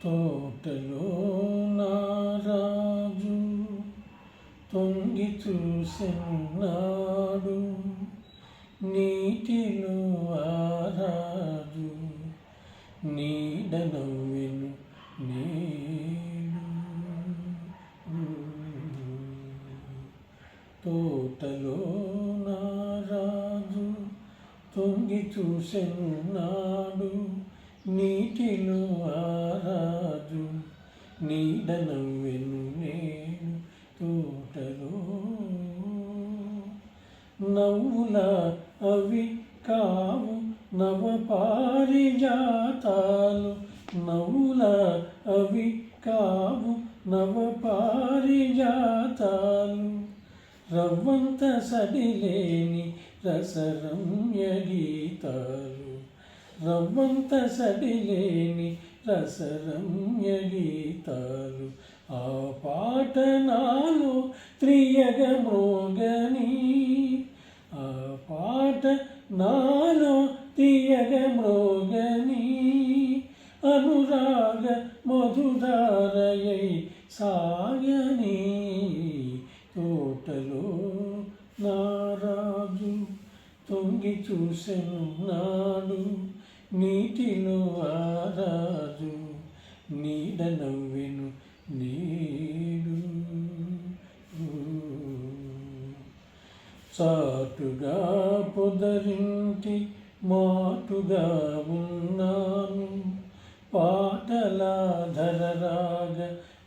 తోటలో నారాజు తొంగి చూసినాడు, నీటిలో ఆరాజు నీడ నవ్వెను నేడు. తోటలో నారాజు తొంగి చూసినాడు, నీటిలో ఆరాజు నీడ నవ్వెను నేడు. తోటలో నవ్వుల అవి కావు నవపారిజాతాలు, నవ్వుల అవి కావు నవపారిజాతాలు, రవ్వంత సడిలేని రసరమ్య గీతాలు, రవ్వంత సడిలేని రసరమ్య గీతాలు. ఆ పాట నాలో త్రియగ మ్రోగని, ఆ పాట నాలో తీయగ మ్రోగని, అనురాగ మధుధారయై సాగని. తోటలో నారాజు తొంగి చూసెను నాడు, నీటిలో ఆరాజు నీడ నవ్వెను నేడు. చాటుగా పొదరింటి మాటుగా ఉన్నాను, పాటల ధరరాగ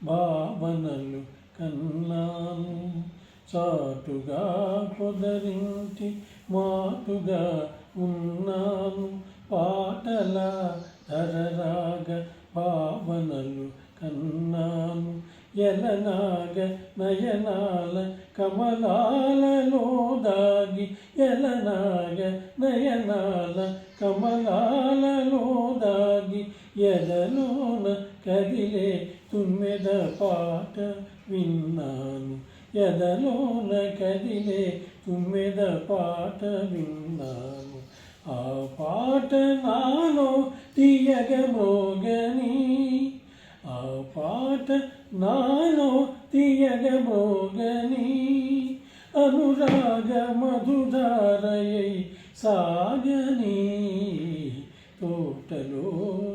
భావనలు కన్నాను. చాటుగా పొదరింటి మాటుగా ఉన్నాను, పాటల ధరరాగ భావనలు కన్నాను. ఎలనాగ నయనాల కమలాలలో దాగి, ఎలనాగ నయనాల కమలాలలో దాగి, ఎదలోన కదిలే తుమ్మెద పాట విన్నాను, ఎదలోన కదిలే తుమ్మెద పాట విన్నాను. ఆ పాట నాలో తీయగ మోగని, ఆ పాట నాలో తీయగ మోగని, అనురాగ మధుధారయై సాగని. తోటలో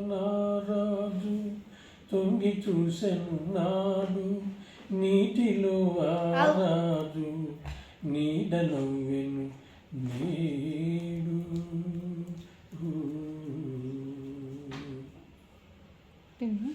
నారాజు తొంగి చూసెన్నాడు, నీటిలో ఆరాజు నీడ నవ్వెను నేడు. తిన్నా